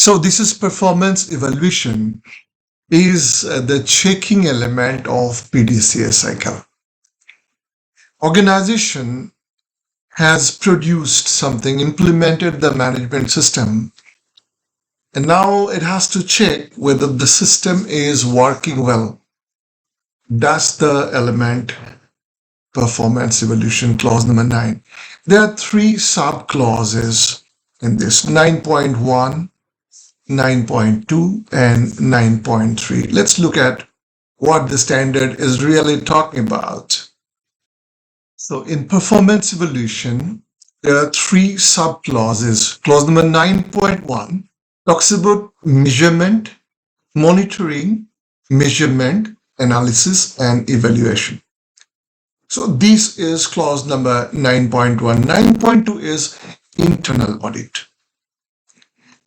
So this is performance evaluation is the checking element of PDCA cycle. Organization has produced something, implemented the management system, and now it has to check whether the system is working well. That's the element performance evaluation clause number 9. There are three sub clauses in this: 9.1, 9.2, and 9.3. Let's look at what the standard is really talking about. So in performance evaluation, there are three sub clauses. Clause number 9.1 talks about measurement, monitoring, measurement, analysis, and evaluation. So this is clause number 9.1. 9.2 is internal audit.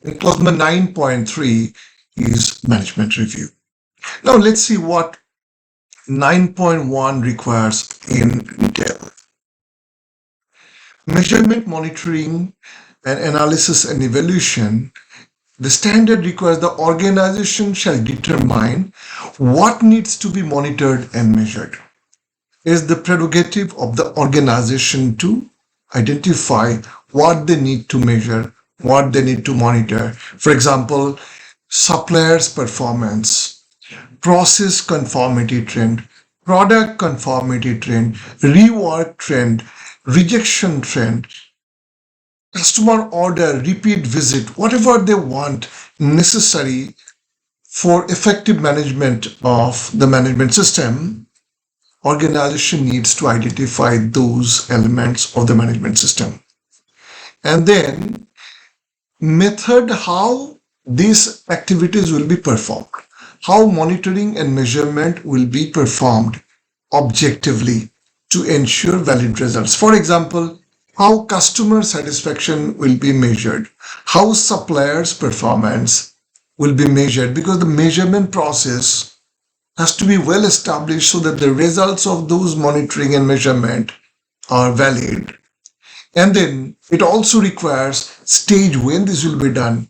And clause number 9.3 is management review. Now let's see what 9.1 requires in detail. Measurement, monitoring, and analysis and evaluation. The standard requires the organization shall determine what needs to be monitored and measured. It is the prerogative of the organization to identify what they need to measure, what they need to monitor. For example, suppliers' performance, process conformity trend, product conformity trend, rework trend, rejection trend, customer order, repeat visit, whatever they want necessary for effective management of the management system. Organization needs to identify those elements of the management system. And then method how these activities will be performed, how monitoring and measurement will be performed objectively to ensure valid results. For example, how customer satisfaction will be measured, how suppliers' performance will be measured, because the measurement process has to be well established so that the results of those monitoring and measurement are valid. And then it also requires stage when this will be done,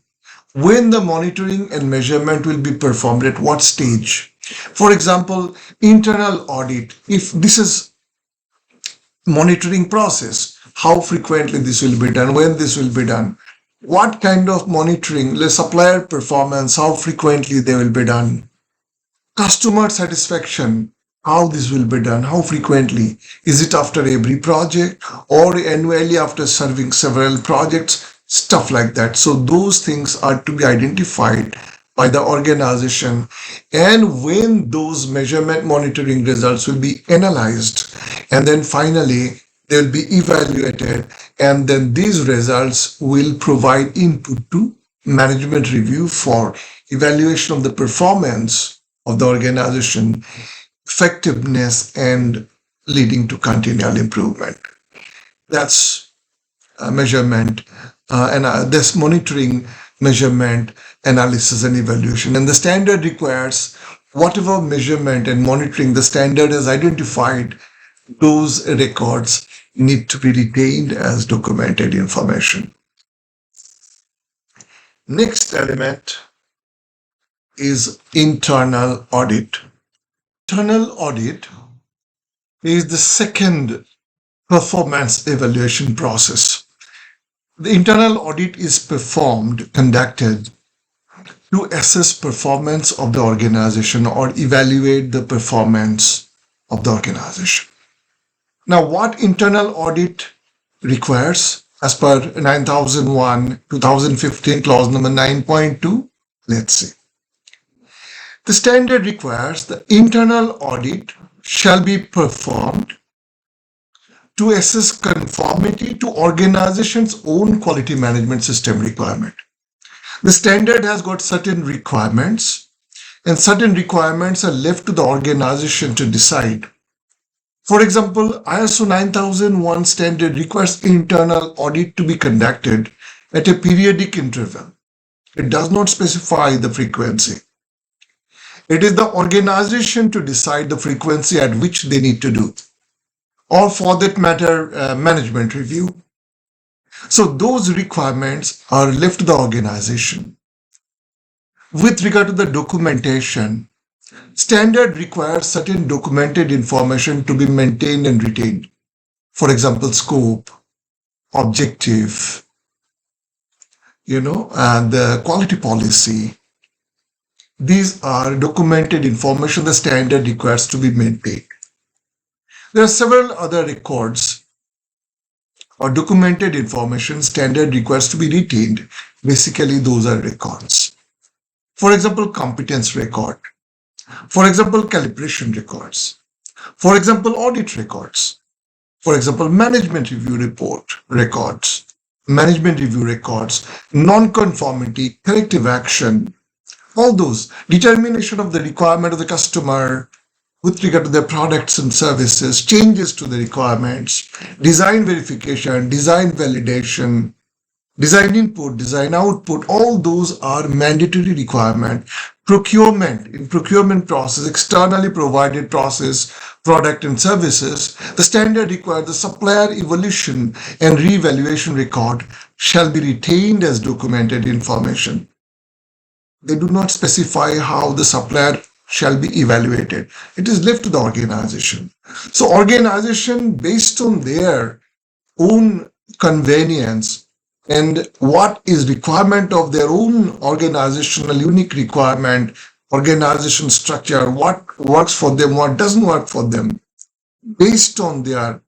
when the monitoring and measurement will be performed, at what stage. For example, internal audit, if this is monitoring process, how frequently this will be done, when this will be done, what kind of monitoring, the supplier performance, how frequently they will be done, customer satisfaction, how this will be done, how frequently, is it after every project or annually after serving several projects, stuff like that. So those things are to be identified by the organization, and when those measurement monitoring results will be analyzed, and then finally they will be evaluated, and then these results will provide input to management review for evaluation of the performance of the organization, effectiveness, and leading to continual improvement. That's measurement and this monitoring, measurement, analysis, and evaluation. And the standard requires whatever measurement and monitoring the standard has identified, those records need to be retained as documented information. Next element is internal audit. Internal audit is the second performance evaluation process. The internal audit is conducted to assess performance of the organization or evaluate the performance of the organization. Now, what internal audit requires as per 9001/2015 clause number 9.2? Let's see. The standard requires the internal audit shall be performed to assess conformity to organization's own quality management system requirement. The standard has got certain requirements, and certain requirements are left to the organization to decide. For example, ISO 9001 standard requires internal audit to be conducted at a periodic interval. It does not specify the frequency. It is the organization to decide the frequency at which they need to do, or for that matter, management review. So those requirements are left to the organization. With regard to the documentation, standard requires certain documented information to be maintained and retained. For example, scope, objective, and the quality policy. These are documented information the standard requires to be maintained. There are several other records or documented information standard requires to be retained. Basically, those are records. For example, competence record. For example, calibration records. For example, audit records. For example, management review report records, management review records, non-conformity, corrective action, all those, determination of the requirement of the customer with regard to their products and services, changes to the requirements, design verification, design validation, design input, design output, all those are mandatory requirement. Procurement, in procurement process, externally provided process, product and services, the standard required the supplier evolution and re-evaluation record shall be retained as documented information. They do not specify how the supplier shall be evaluated. It is left to the organization. So organization, based on their own convenience and what is requirement of their own organizational unique requirement, organization structure, what works for them, what doesn't work for them, based on their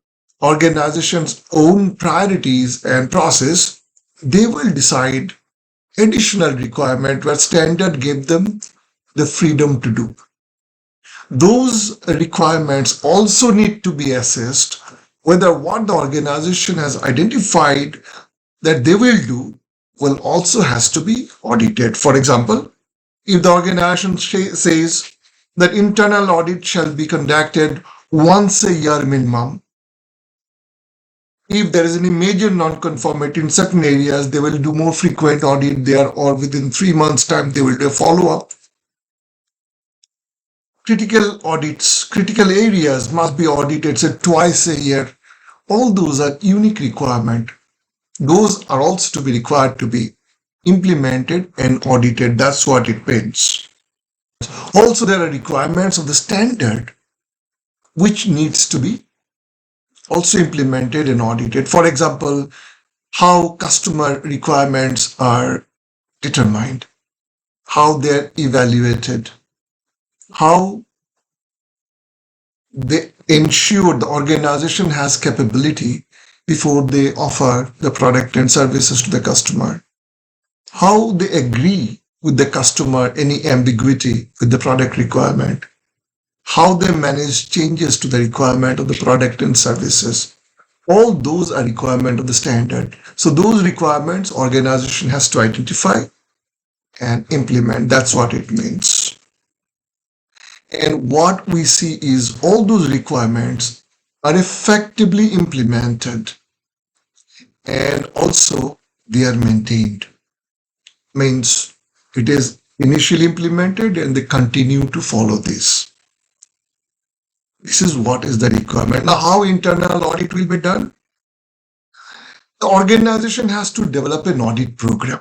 organization's own priorities and process, they will decide additional requirement where standard gave them the freedom to do. Those requirements also need to be assessed whether what the organization has identified that they will do will also has to be audited. For example, if the organization says that internal audit shall be conducted once a year minimum, if there is any major non-conformity in certain areas, they will do more frequent audit there, or within 3 months' time, they will do a follow-up. Critical audits, critical areas must be audited, say, twice a year. All those are unique requirement. Those are also to be required to be implemented and audited. That's what it means. Also, there are requirements of the standard which needs to be also implemented and audited. For example, how customer requirements are determined, how they're evaluated, how they ensure the organization has capability before they offer the product and services to the customer, how they agree with the customer any ambiguity with the product requirement, how they manage changes to the requirement of the product and services. All those are requirement of the standard. So those requirements organization has to identify and implement. That's what it means. And what we see is all those requirements are effectively implemented and also they are maintained. Means it is initially implemented and they continue to follow this. This is what is the requirement. Now, how internal audit will be done? The organization has to develop an audit program.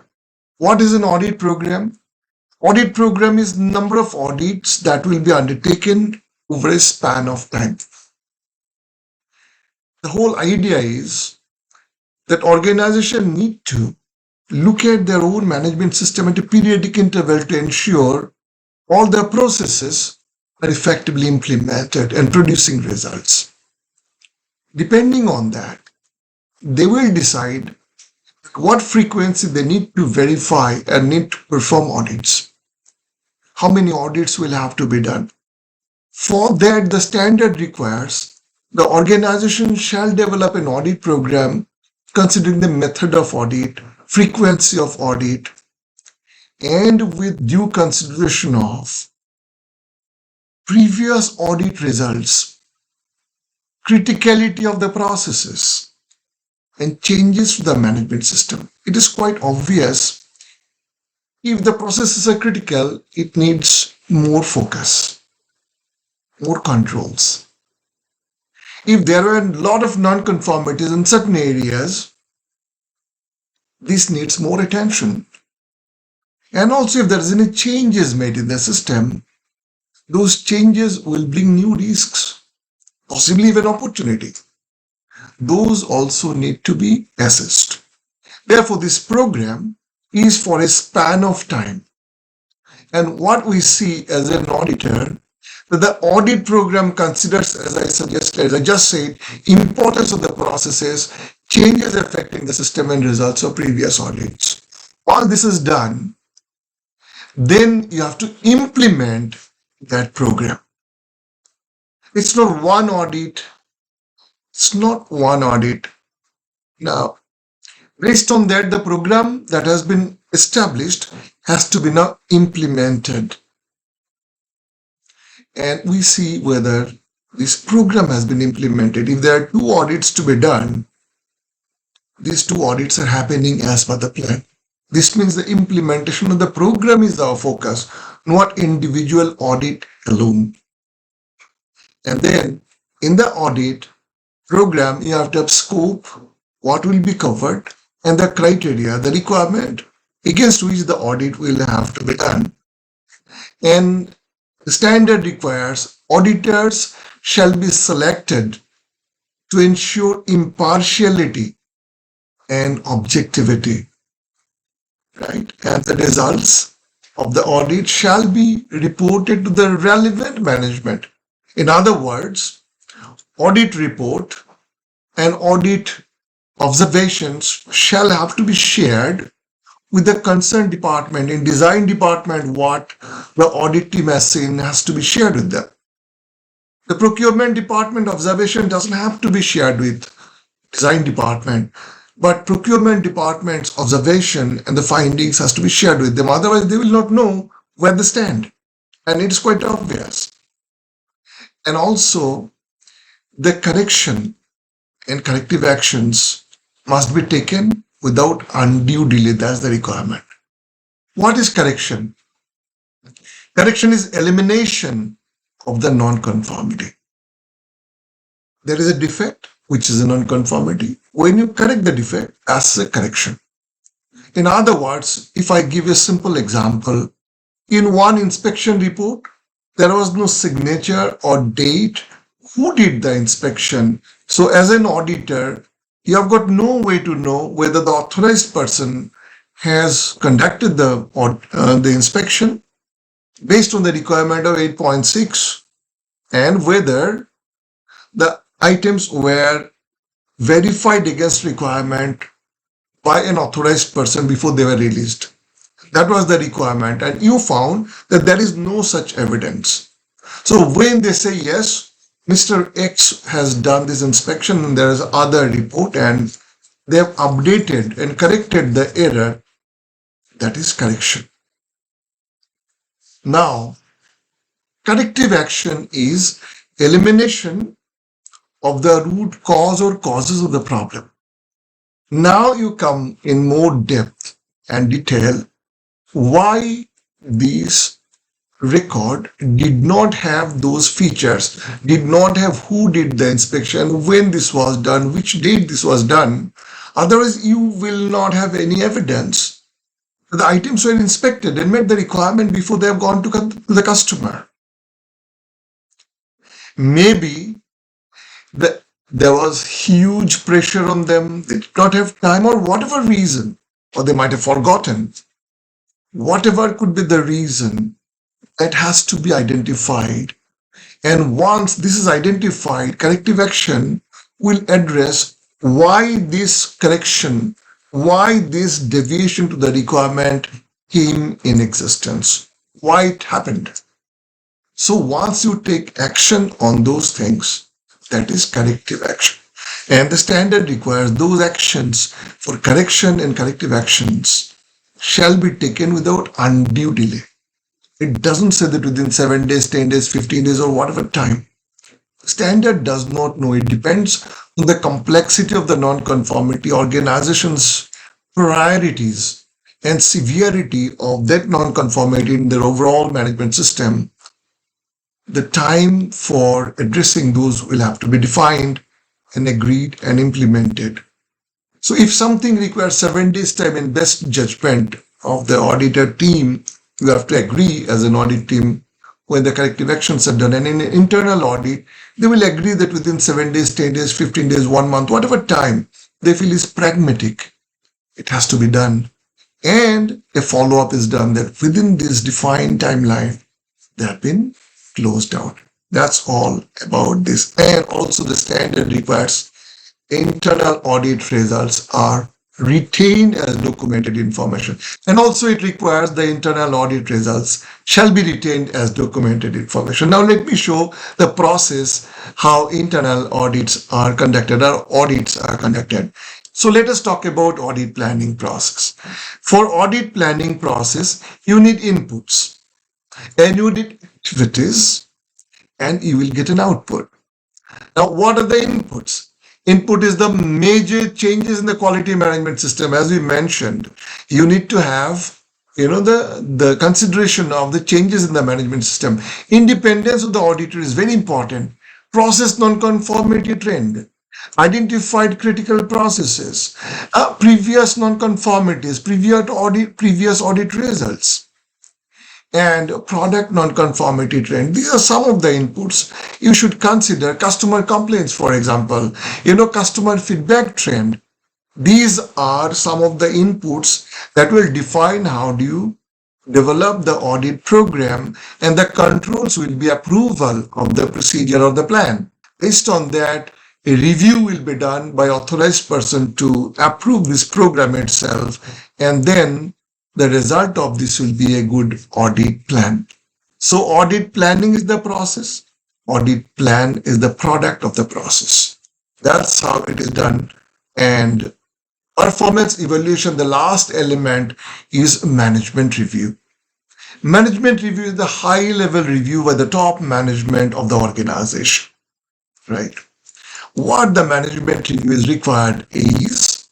What is an audit program? Audit program is number of audits that will be undertaken over a span of time. The whole idea is that organization need to look at their own management system at a periodic interval to ensure all their processes are effectively implemented and producing results. Depending on that, they will decide what frequency they need to verify and need to perform audits. How many audits will have to be done? For that, the standard requires the organization shall develop an audit program considering the method of audit, frequency of audit, and with due consideration of previous audit results, criticality of the processes, and changes to the management system. It is quite obvious if the processes are critical, it needs more focus, more controls. If there are a lot of non-conformities in certain areas, this needs more attention. And also, if there is any changes made in the system, those changes will bring new risks, possibly even opportunity. Those also need to be assessed. Therefore, this program is for a span of time. And what we see as an auditor, that the audit program considers, as I just said, importance of the processes, changes affecting the system and results of previous audits. Once this is done, then you have to implement that program. It's not one audit. It's not one audit. Now, based on that, the program that has been established has to be now implemented. And we see whether this program has been implemented. If there are 2 audits to be done, these 2 audits are happening as per the plan. This means the implementation of the program is our focus, not individual audit alone. And then in the audit program, you have to have scope, what will be covered, and the criteria, the requirement against which the audit will have to be done. And the standard requires auditors shall be selected to ensure impartiality and objectivity, right? And the results of the audit shall be reported to the relevant management. In other words, audit report and audit observations shall have to be shared with the concerned department. In design department, what the audit team has seen has to be shared with them. The procurement department observation doesn't have to be shared with design department, but procurement department's observation and the findings has to be shared with them. Otherwise, they will not know where they stand. And it is quite obvious. And also, the correction and corrective actions must be taken without undue delay. That's the requirement. What is correction? Correction is elimination of the non-conformity. There is a defect, which is a non-conformity. When you correct the defect, that's a correction. In other words, if I give a simple example, in one inspection report, there was no signature or date. Who did the inspection? So as an auditor, you have got no way to know whether the authorized person has conducted the inspection based on the requirement of 8.6 and whether the items were verified against requirement by an authorized person before they were released. That was the requirement, and you found that there is no such evidence. So when they say yes, Mr. X has done this inspection and there is other report and they have updated and corrected the error, that is correction. Now, corrective action is elimination of the root cause or causes of the problem. Now you come in more depth and detail why these record did not have those features, did not have who did the inspection, when this was done, which date this was done. Otherwise, you will not have any evidence that the items were inspected and met the requirement before they have gone to the customer. Maybe there was huge pressure on them, they did not have time or whatever reason, or they might have forgotten. Whatever could be the reason, that has to be identified. And once this is identified, corrective action will address why this correction, why this deviation to the requirement came in existence, why it happened. So once you take action on those things, that is corrective action. And the standard requires those actions for correction and corrective actions shall be taken without undue delay. It doesn't say that within 7 days, 10 days, 15 days, or whatever time. Standard does not know. It depends on the complexity of the non-conformity, organization's priorities, and severity of that non-conformity in their overall management system. The time for addressing those will have to be defined and agreed and implemented. So if something requires 7 days time in best judgment, of the auditor team, you have to agree as an audit team when the corrective actions are done. And in an internal audit, they will agree that within 7 days, 10 days, 15 days, 1 month, whatever time they feel is pragmatic, it has to be done. And a follow-up is done that within this defined timeline, they have been closed down. That's all about this. And also the standard requires internal audit results are retained as documented information. And also it requires the internal audit results shall be retained as documented information. Now let me show the process how internal audits are conducted or audits are conducted. So let us talk about audit planning process. For audit planning process, you need inputs and you need activities and you will get an output. Now, what are the inputs? Input is the major changes in the quality management system. As we mentioned, you need to have the consideration of the changes in the management system. Independence of the auditor is very important. Process non-conformity trend, identified critical processes, previous non-conformities, previous audit results, and product non-conformity trend. These are some of the inputs you should consider. Customer complaints, for example, customer feedback trend. These are some of the inputs that will define how do you develop the audit program, and the controls will be approval of the procedure or the plan. Based on that, a review will be done by authorized person to approve this program itself, and then the result of this will be a good audit plan. So audit planning is the process. Audit plan is the product of the process. That's how it is done. And performance evaluation, the last element is management review. Management review is the high-level review by the top management of the organization, right? What the management review is required is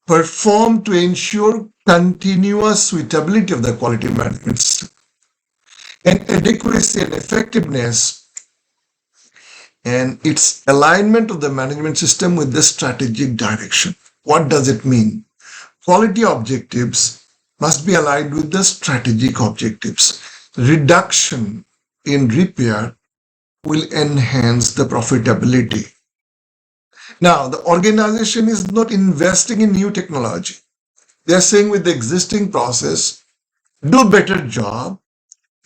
performed to ensure continuous suitability of the quality management system and adequacy and effectiveness and its alignment of the management system with the strategic direction. What does it mean? Quality objectives must be aligned with the strategic objectives. Reduction in repair will enhance the profitability. Now, the organization is not investing in new technology. They are saying with the existing process, do better job,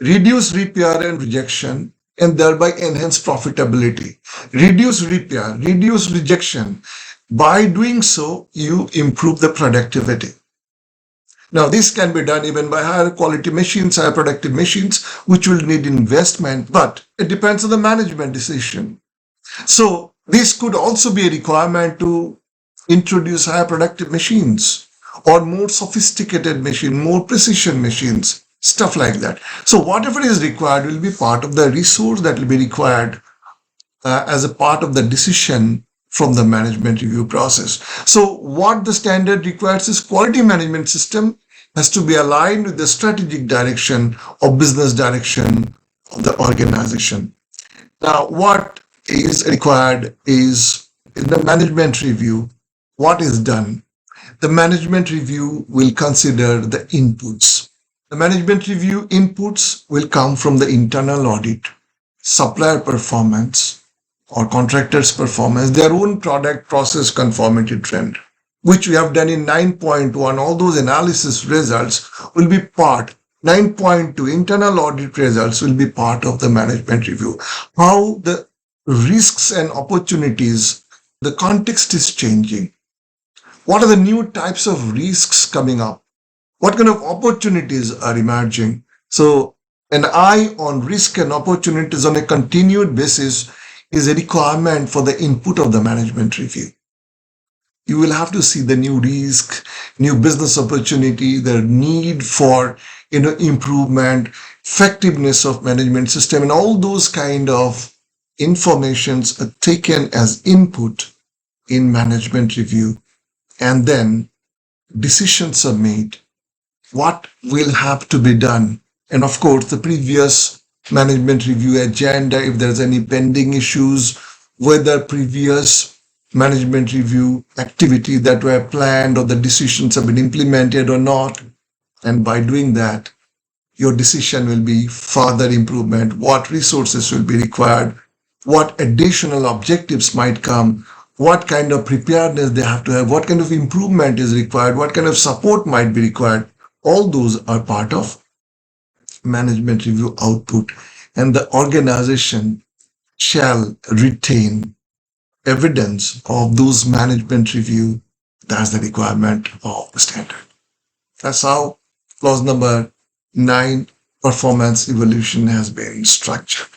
reduce repair and rejection, and thereby enhance profitability. Reduce repair, reduce rejection. By doing so, you improve the productivity. Now, this can be done even by higher quality machines, higher productive machines, which will need investment, but it depends on the management decision. So, this could also be a requirement to introduce higher productive machines or more sophisticated machine, more precision machines, stuff like that. So, whatever is required will be part of the resource that will be required as a part of the decision from the management review process. So what the standard requires is quality management system has to be aligned with the strategic direction or business direction of the organization. Now, what is required is in the management review, what is done? The management review will consider the inputs. The management review inputs will come from the internal audit, supplier performance, or contractor's performance, their own product process conformity trend, which we have done in 9.1. All those analysis results will be part. 9.2 internal audit results will be part of the management review. How the risks and opportunities, the context is changing. What are the new types of risks coming up? What kind of opportunities are emerging? So an eye on risk and opportunities on a continued basis is a requirement for the input of the management review. You will have to see the new risk, new business opportunity, the need for improvement, effectiveness of management system, and all those kind of informations are taken as input in management review, and then decisions are made. What will have to be done? And of course, the previous management review agenda, if there's any pending issues, whether previous management review activity that were planned or the decisions have been implemented or not, And by doing that, your decision will be further improvement, what resources will be required, what additional objectives might come, what kind of preparedness they have to have, what kind of improvement is required, what kind of support might be required. All those are part of management review output, and the organization shall retain evidence of those management review. That's the requirement of the standard. That's how clause number 9, performance evolution, has been structured.